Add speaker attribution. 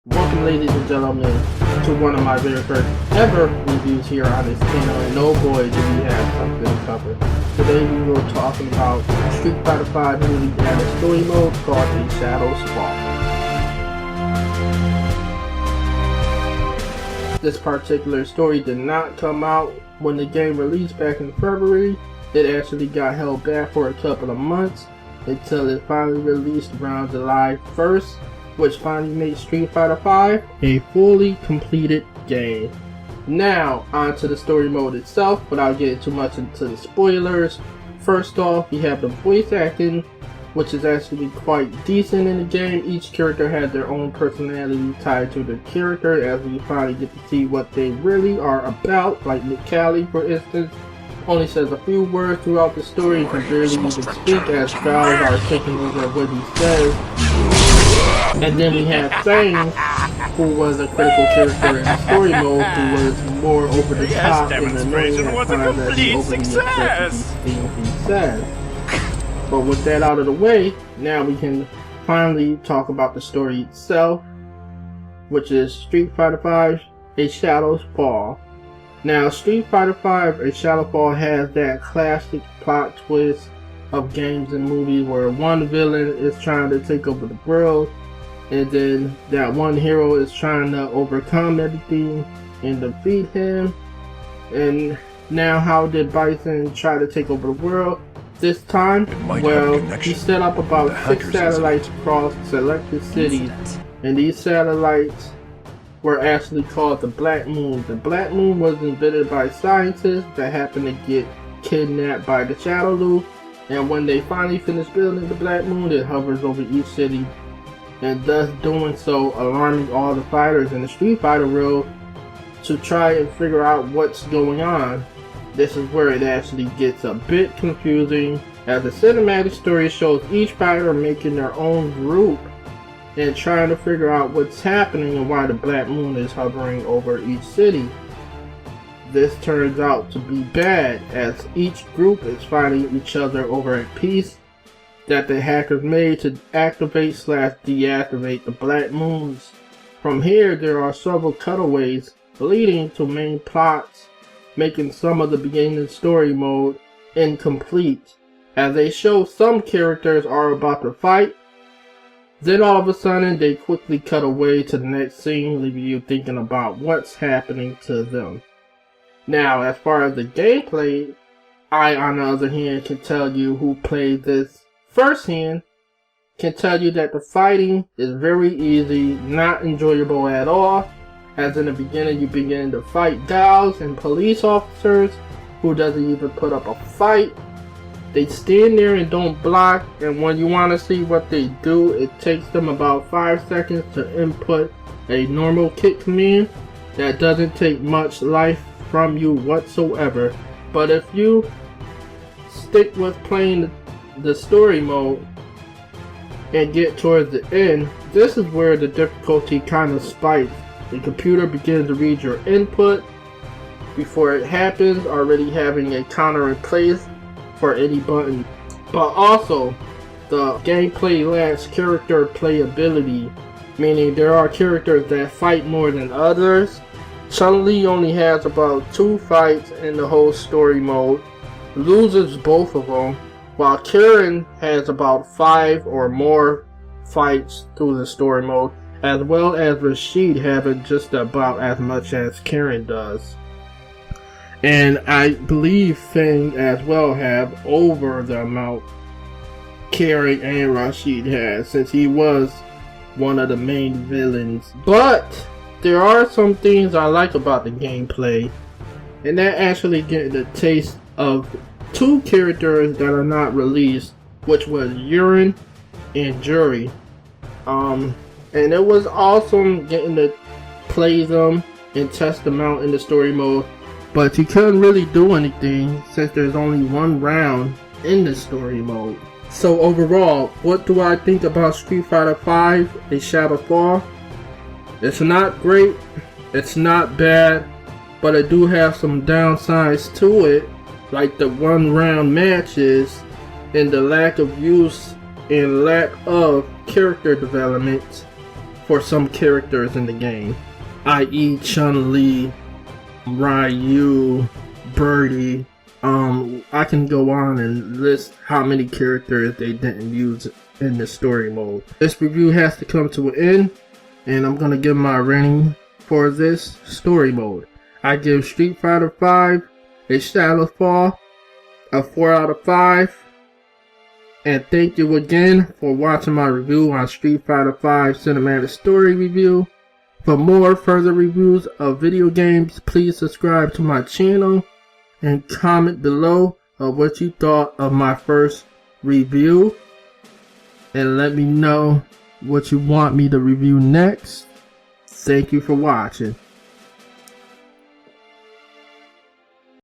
Speaker 1: Welcome, ladies and gentlemen, to one of my very first ever reviews here on this channel, and oh boy do we have something to cover. Today we were talking about Street Fighter V newly added story mode called The Shadows Fall. This particular story did not come out when the game released back in February. It actually got held back for a couple of months until it finally released around July 1st. Which finally made Street Fighter V a fully completed game. Now, onto the story mode itself, without getting too much into the spoilers. First off, we have the voice acting, which is actually quite decent in the game. Each character has their own personality tied to their character, as we finally get to see what they really are about. Like Necalli, for instance, only says a few words throughout the story and can barely even speak, as Styles are taking over what he says. And then we have Sang, who was a critical character in the story mode, who was more over the top in the name at times as he overly expresses these things he says. But with that out of the way, now we can finally talk about the story itself, which is Street Fighter V: A Shadows Fall. Now, Street Fighter V: A Shadows Fall has that classic plot twist of games and movies where one villain is trying to take over the world, and then that one hero is trying to overcome everything and defeat him. And now, how did Bison try to take over the world this time? Well, he set up about 6 satellites across selected cities, and these satellites were actually called the Black Moon. The Black Moon was invented by scientists that happened to get kidnapped by the Shadow Loop, and when they finally finished building the Black Moon, it hovers over each city, and thus doing so alarming all the fighters in the Street Fighter world to try and figure out what's going on. This is where it actually gets a bit confusing, as the cinematic story shows each fighter making their own group and trying to figure out what's happening and why the Black Moon is hovering over each city. This turns out to be bad, as each group is fighting each other over a piece that the hackers made to activate/deactivate the Black Moons. From here, there are several cutaways leading to main plots, making some of the beginning story mode incomplete, as they show some characters are about to fight. Then all of a sudden, they quickly cut away to the next scene, leaving you thinking about what's happening to them. Now, as far as the gameplay, I, on the other hand, can tell you who played this firsthand, can tell you that the fighting is very easy, not enjoyable at all, as in the beginning you begin to fight Gals and police officers who doesn't even put up a fight. They stand there and don't block, and when you want to see what they do, it takes them about 5 seconds to input a normal kick command that doesn't take much life from you whatsoever. But if you stick with playing the story mode and get towards the end, this is where the difficulty kind of spikes. The computer begins to read your input before it happens, already having a counter in place for any button. But also, the gameplay lacks character playability, meaning there are characters that fight more than others. Chun-Li only has about 2 fights in the whole story mode, loses both of them, while Karen has about 5 or more fights through the story mode, as well as Rashid having just about as much as Karen does. And I believe Feng as well have over the amount Karen and Rashid has, since he was one of the main villains. But there are some things I like about the gameplay, and that actually getting a taste of 2 characters that are not released, which was Urien and Juri. And it was awesome getting to play them and test them out in the story mode, but you couldn't really do anything since there's only 1 round in the story mode. So overall, what do I think about Street Fighter V: A Shadows Fall? It's not great, it's not bad, but it do have some downsides to it, like the 1 round matches and the lack of use and lack of character development for some characters in the game, i.e. Chun-Li, Ryu, Birdie. I can go on and list how many characters they didn't use in the story mode. This review has to come to an end, and I'm gonna give my rating for this story mode. I give Street Fighter V a Shadow Fall a 4 out of 5. And thank you again for watching my review on Street Fighter V Cinematic Story Review. For more further reviews of video games, please subscribe to my channel and comment below of what you thought of my first review. And let me know what you want me to review next. Thank you for watching.